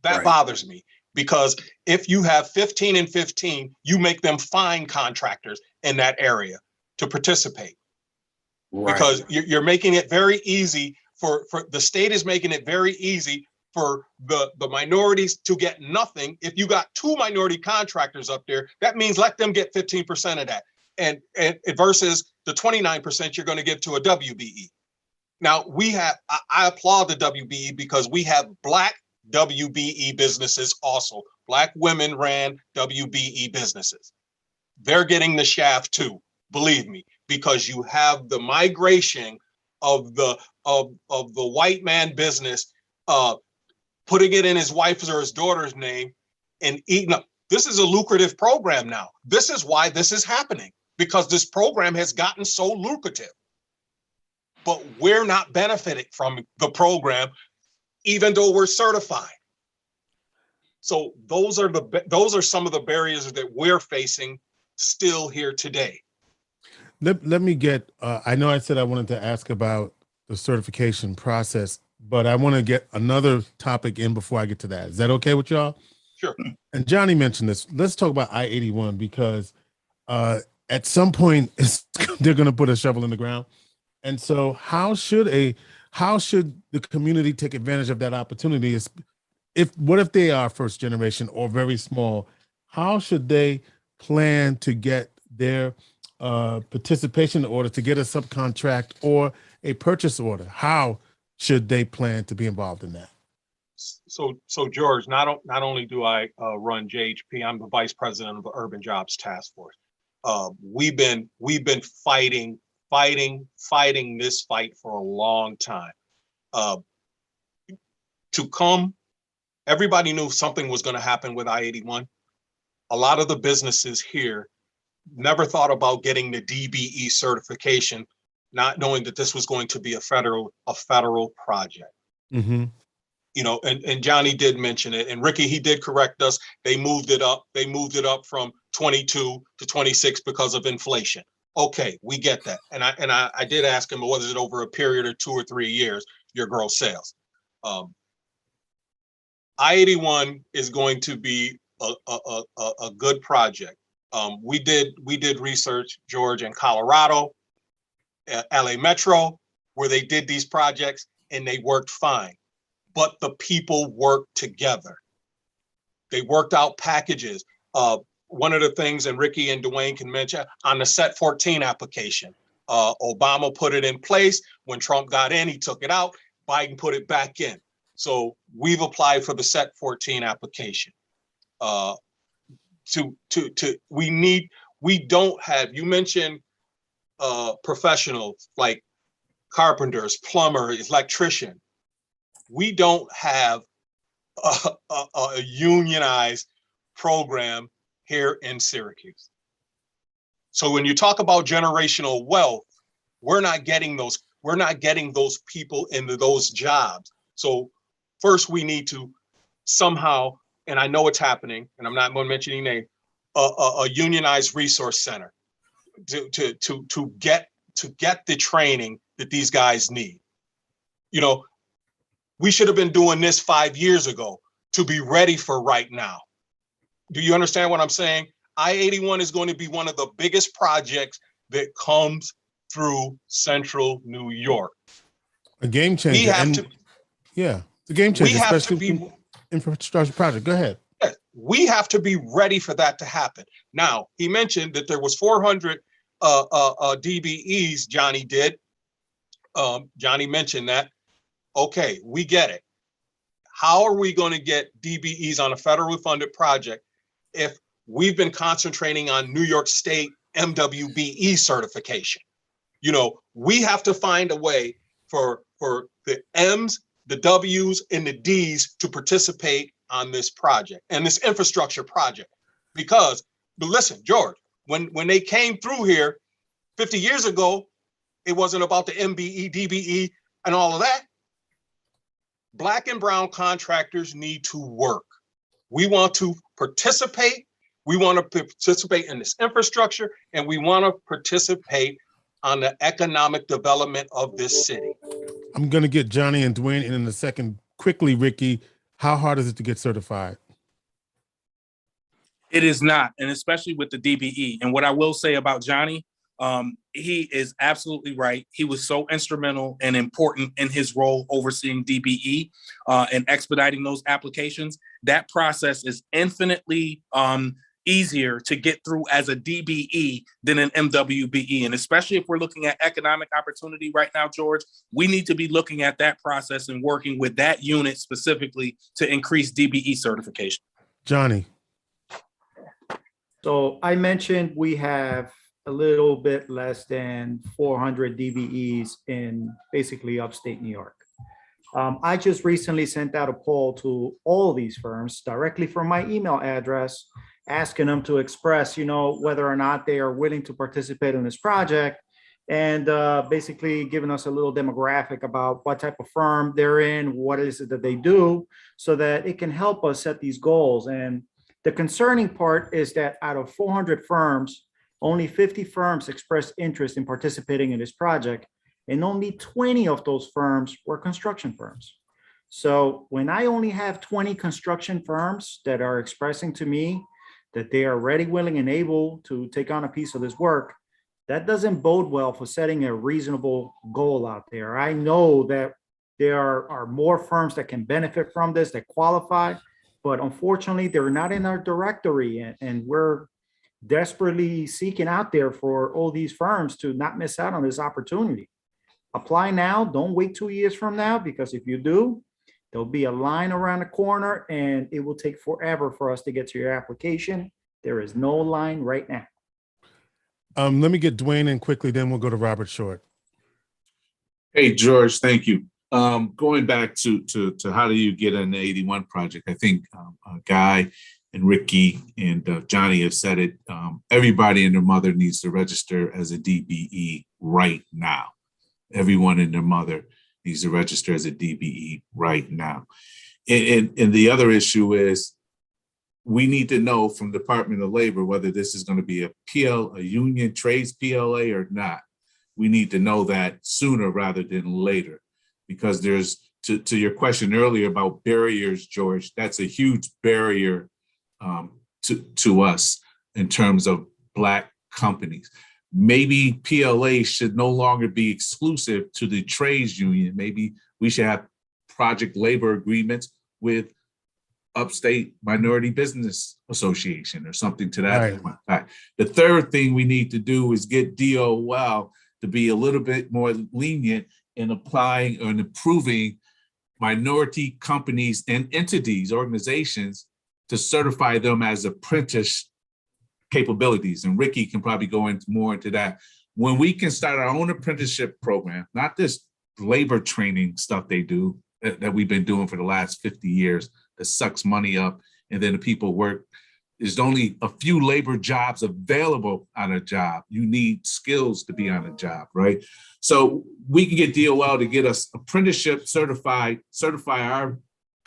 That bothers me. Because if you have 15 and 15, you make them find contractors in that area to participate. Right. Because you're making it very easy for the state is making it very easy for the minorities to get nothing. If you got 2 minority contractors up there, that means let them get 15% of that. And versus the 29% you're going to give to a WBE. Now I applaud the WBE because we have Black WBE businesses also. Black women ran WBE businesses. They're getting the shaft too, believe me, because you have the migration of the white man business, putting it in his wife's or his daughter's name and eating up. This is a lucrative program now. This is why this is happening, because this program has gotten so lucrative. But we're not benefiting from the program even though we're certified. So those are some of the barriers that we're facing still here today. Let me get, I know I said I wanted to ask about the certification process, but I want to get another topic in before I get to that. Is that okay with y'all? Sure. And Johnny mentioned this. Let's talk about I-81 because at some point they're going to put a shovel in the ground. And so how should the community take advantage of that opportunity? What if they are first generation or very small? How should they plan to get their participation order, to get a subcontract or a purchase order? How should they plan to be involved in that? So George, not only do I run JHP, I'm the vice president of the Urban Jobs Task Force. We've been fighting this fight for a long time. Everybody knew something was going to happen with I-81. A lot of the businesses here never thought about getting the DBE certification, not knowing that this was going to be a federal project. Mm-hmm. You know, and Johnny did mention it, and Rickey, he did correct us. They moved it up from 22 to 26 because of inflation. Okay, we get that. And I did ask him, was it over a period of 2 or 3 years, your gross sales? I-81 is going to be a good project. We did research, George, in Colorado, LA Metro, where they did these projects and they worked fine. But the people worked together. They worked out packages. One of the things, and Rickey and Dwayne can mention, on the Set 14 application, Obama put it in place. When Trump got in, he took it out. Biden put it back in. So we've applied for the Set 14 application. We don't have, you mentioned professionals like carpenters, plumbers, electrician. We don't have a unionized program here in Syracuse. So when you talk about generational wealth, we're not getting those people into those jobs. So first we need to somehow, and I know it's happening, and I'm not going to mention any name, a unionized resource center to get the training that these guys need. You know, we should have been doing this 5 years ago to be ready for right now. Do you understand what I'm saying? I-81 is going to be one of the biggest projects that comes through Central New York. A game changer. We have to. Yeah, it's a game changer, We have especially to be infrastructure project. Go ahead. We have to be ready for that to happen. Now, he mentioned that there was 400 DBEs, Johnny did. Johnny mentioned that. Okay, we get it. How are we going to get DBEs on a federally funded project if we've been concentrating on New York State MWBE certification? You know, we have to find a way for the M's, the W's, and the D's to participate on this project and this infrastructure project. Because, listen, George, when they came through here 50 years ago, it wasn't about the MBE, DBE, and all of that. Black and brown contractors need to work. We want to participate. We want to participate in this infrastructure, and we want to participate on the economic development of this city. I'm going to get Johnny and Dwayne in a second. Quickly, Ricky, how hard is it to get certified? It is not, and especially with the DBE. And what I will say about Johnny, he is absolutely right. He was so instrumental and important in his role overseeing DBE and expediting those applications. That process is infinitely easier to get through as a DBE than an MWBE. And especially if we're looking at economic opportunity right now, George, we need to be looking at that process and working with that unit specifically to increase DBE certification. Johnny. So I mentioned we have a little bit less than 400 DBEs in basically upstate New York. I just recently sent out a poll to all these firms directly from my email address, asking them to express, whether or not they are willing to participate in this project, and basically giving us a little demographic about what type of firm they're in, what is it that they do, so that it can help us set these goals. And the concerning part is that out of 400 firms, only 50 firms expressed interest in participating in this project, and only 20 of those firms were construction firms. So when I only have 20 construction firms that are expressing to me that they are ready, willing, and able to take on a piece of this work, that doesn't bode well for setting a reasonable goal out there. I know that there are more firms that can benefit from this, that qualify, but unfortunately, they're not in our directory, and we're desperately seeking out there for all these firms to not miss out on this opportunity. Apply now, don't wait 2 years from now, because if you do, there'll be a line around the corner and it will take forever for us to get to your application. There is no line right now. Let me get Dwayne in quickly, then we'll go to Robert Short. Hey, George, thank you. Going back to how do you get an 81 project, I think Guy and Ricky and Johnny have said it. Everybody and their mother needs to register as a DBE right now. Everyone and their mother needs to register as a DBE right now. And the other issue is we need to know from the Department of Labor whether this is going to be a union trades PLA or not. We need to know that sooner rather than later, because there's, to your question earlier about barriers, George, that's a huge barrier to us in terms of Black companies. Maybe PLA should no longer be exclusive to the trades union. Maybe we should have project labor agreements with Upstate Minority Business Association or something to that effect. The third thing we need to do is get DOL to be a little bit more lenient in applying and improving minority companies and entities, organizations, to certify them as apprentice capabilities. And Ricky can probably go into more into that. When we can start our own apprenticeship program, not this labor training stuff they do that we've been doing for the last 50 years that sucks money up and then the people work. There's only a few labor jobs available on a job. You need skills to be on a job, right? So we can get DOL to get us apprenticeship certify our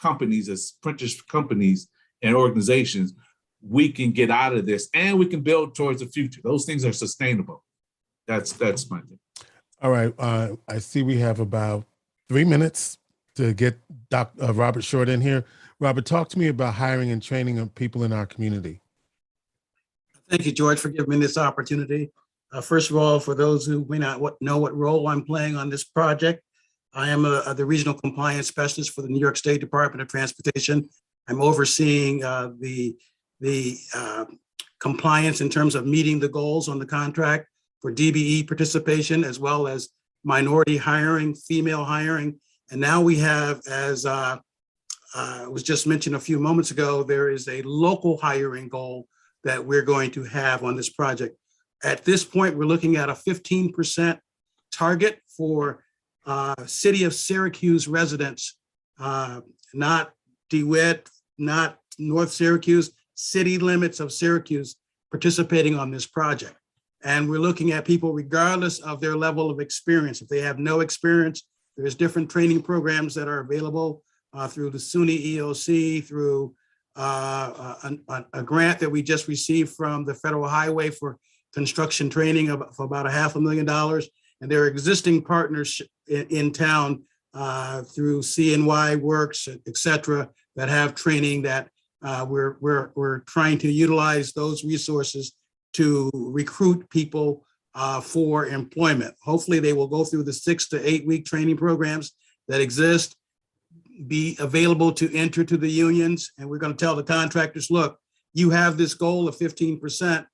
companies as apprentice companies and organizations. We can get out of this and we can build towards the future. Those things are sustainable. That's my thing. All right. I see we have about 3 minutes to get Robert Short in here. Robert, talk to me about hiring and training of people in our community. Thank you, George, for giving me this opportunity. First of all, for those who may not know what role I'm playing on this project, I am the Regional Compliance Specialist for the New York State Department of Transportation I'm overseeing the compliance in terms of meeting the goals on the contract for DBE participation, as well as minority hiring, female hiring. And now we have, as was just mentioned a few moments ago, there is a local hiring goal that we're going to have on this project. At this point, we're looking at a 15% target for city of Syracuse residents, not DeWitt, not North Syracuse, city limits of Syracuse participating on this project. And we're looking at people regardless of their level of experience. If they have no experience, there's different training programs that are available through the SUNY EOC, through a grant that we just received from the Federal Highway for construction training for about $500,000. And there are existing partners in town through CNY Works, et cetera, that have training that we're trying to utilize those resources to recruit people for employment. Hopefully they will go through the 6 to 8 week training programs that exist, be available to enter to the unions. And we're going to tell the contractors, look, you have this goal of 15%.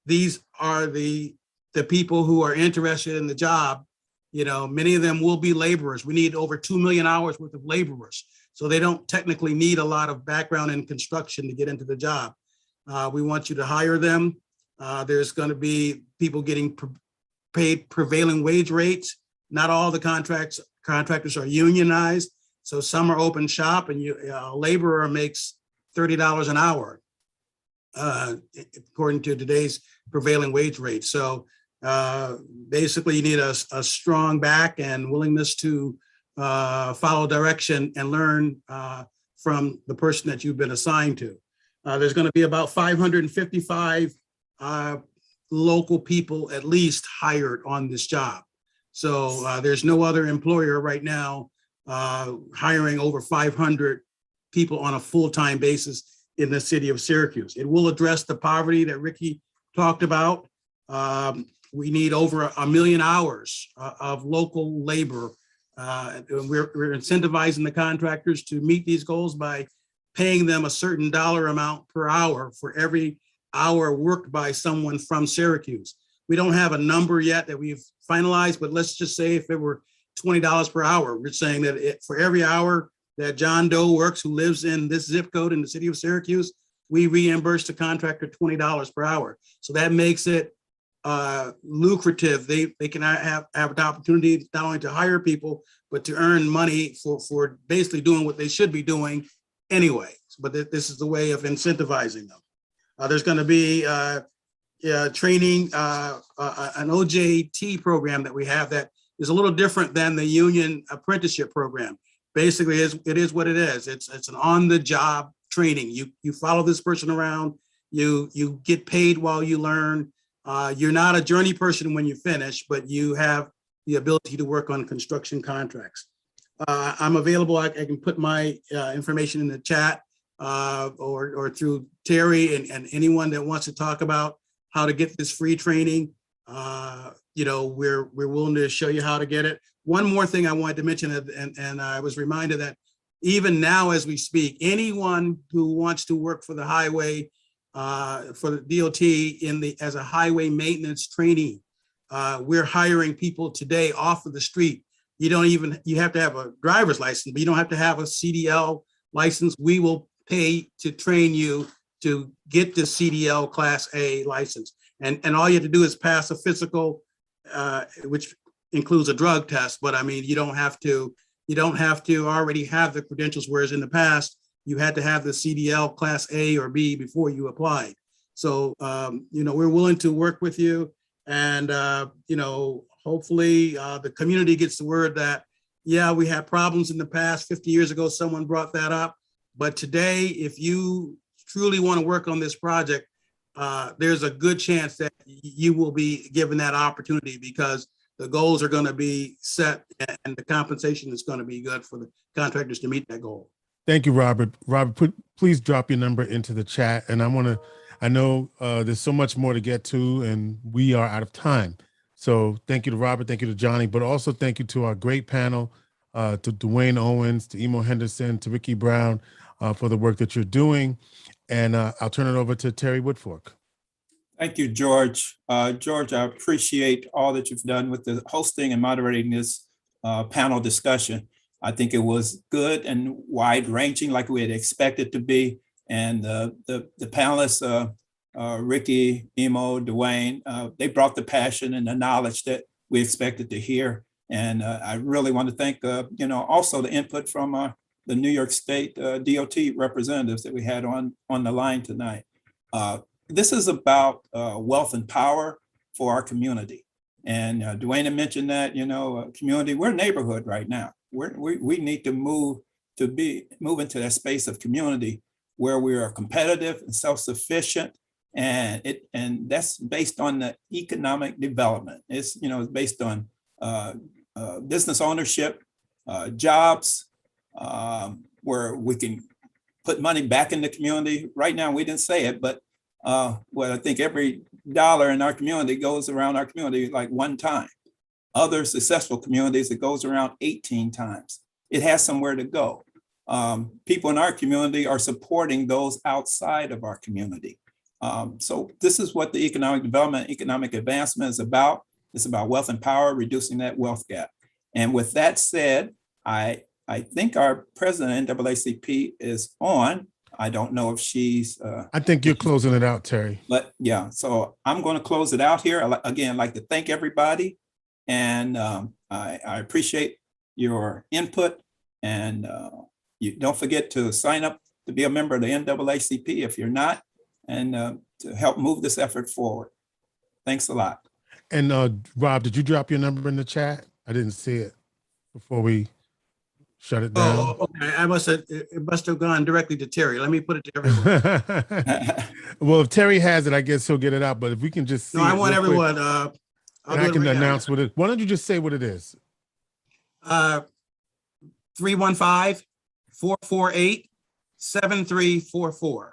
These are the people who are interested in the job. You know, many of them will be laborers. We need over 2 million hours worth of laborers. So they don't technically need a lot of background in construction to get into the job. We want you to hire them. There's going to be people getting paid prevailing wage rates. Not all the contractors are unionized. So some are open shop, and a laborer makes $30 an hour, according to today's prevailing wage rate. So basically you need a strong back and willingness to follow direction and learn from the person that you've been assigned to. There's going to be about 555 local people at least hired on this job. So there's no other employer right now hiring over 500 people on a full-time basis in the city of Syracuse. It will address the poverty that Rickey talked about. We need over 1 million hours of local labor. We're incentivizing the contractors to meet these goals by paying them a certain dollar amount per hour for every hour worked by someone from Syracuse. We don't have a number yet that we've finalized, but let's just say if it were $20 per hour, we're saying that for every hour that John Doe works who lives in this zip code in the city of Syracuse, we reimburse the contractor $20 per hour. So that makes it lucrative. They can have an opportunity not only to hire people, but to earn money for basically doing what they should be doing anyway. But this is the way of incentivizing them. There's going to be training, an OJT program that we have that is a little different than the union apprenticeship program. Basically, it is what it is. It's an on-the-job training. You follow this person around. You get paid while you learn. You're not a journey person when you finish, but you have the ability to work on construction contracts. I'm available. I can put my information in the chat or through Terry and anyone that wants to talk about how to get this free training. We're willing to show you how to get it. One more thing I wanted to mention, and I was reminded that even now as we speak, anyone who wants to work for the highway, for the DOT as a highway maintenance trainee, we're hiring people today off of the street. You have to have a driver's license, but you don't have to have a CDL license. We will pay to train you to get the CDL Class A license. And all you have to do is pass a physical, which includes a drug test. But I mean, you don't have to already have the credentials, whereas in the past, you had to have the CDL Class A or B before you applied. So, we're willing to work with you. And, hopefully the community gets the word that, yeah, we had problems in the past. 50 years ago, someone brought that up. But today, if you truly want to work on this project, there's a good chance that you will be given that opportunity because the goals are going to be set and the compensation is going to be good for the contractors to meet that goal. Thank you, Robert. Robert, please drop your number into the chat. And I know there's so much more to get to and we are out of time. So thank you to Robert, thank you to Johnny, but also thank you to our great panel, to Dwayne Owens, to Henderson, to Rickey Brown. for the work that you're doing. And I'll turn it over to Terry Woodfork. Thank you, George. George, I appreciate all that you've done with the hosting and moderating this panel discussion. I think it was good and wide ranging like we had expected to be. And the panelists, Rickey, Emo, Dwayne, they brought the passion and the knowledge that we expected to hear. And I really want to thank, also the input from the New York State DOT representatives that we had on the line tonight. This is about wealth and power for our community. And Dwayne had mentioned that, community, we're a neighborhood right now. We need to move into that space of community where we are competitive and self-sufficient. And that's based on the economic development. It's based on business ownership, jobs, where we can put money back in the community. Right now, we didn't say it, but I think every dollar in our community goes around our community like one time. Other successful communities, it goes around 18 times. It has somewhere to go. People in our community are supporting those outside of our community. So this is what the economic development, economic advancement is about. It's about wealth and power, reducing that wealth gap. And with that said, I think our president, NAACP, is on. I don't know if she's. I think you're closing it out, Terry. But yeah, so I'm going to close it out here. I'd like to thank everybody. And I appreciate your input. And you don't forget to sign up to be a member of the NAACP if you're not, and to help move this effort forward. Thanks a lot. And Rob, did you drop your number in the chat? I didn't see it before we shut it down. Oh, okay. It must have gone directly to Terry. Let me put it to everyone. Well, if Terry has it, I guess he'll get it out. But if we can just see No, I want everyone. and I can announce what it. Why don't you just say what it is? 315-448-7344.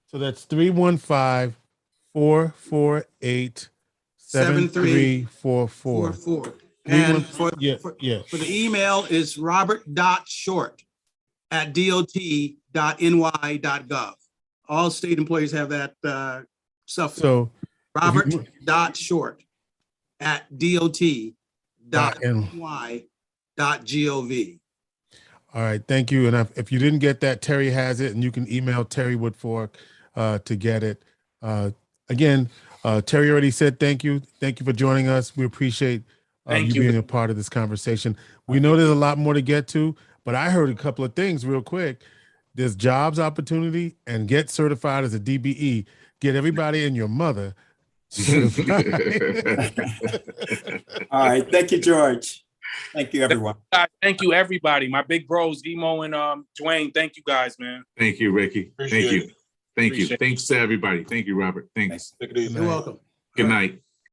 So that's 315-448-7344. And for the email is robert.short@dot.ny.gov. All state employees have that stuff. So robert.short@dot.ny.gov. All right, thank you. And if you didn't get that, Terry has it, and you can email Terry Woodfork to get it. Again, Terry already said thank you. Thank you for joining us. We appreciate you being a part of this conversation. We know there's a lot more to get to, but I heard a couple of things real quick. There's jobs opportunity and get certified as a DBE. Get everybody and your mother certified. All right, thank you, George. Thank you, everyone. Thank you, everybody. My big bros, Emo and Dwayne. Thank you, guys, man. Thank you, Ricky. Thank you. Thank you. Thanks to everybody. Thank you, Robert. Thanks. You're welcome. Good night.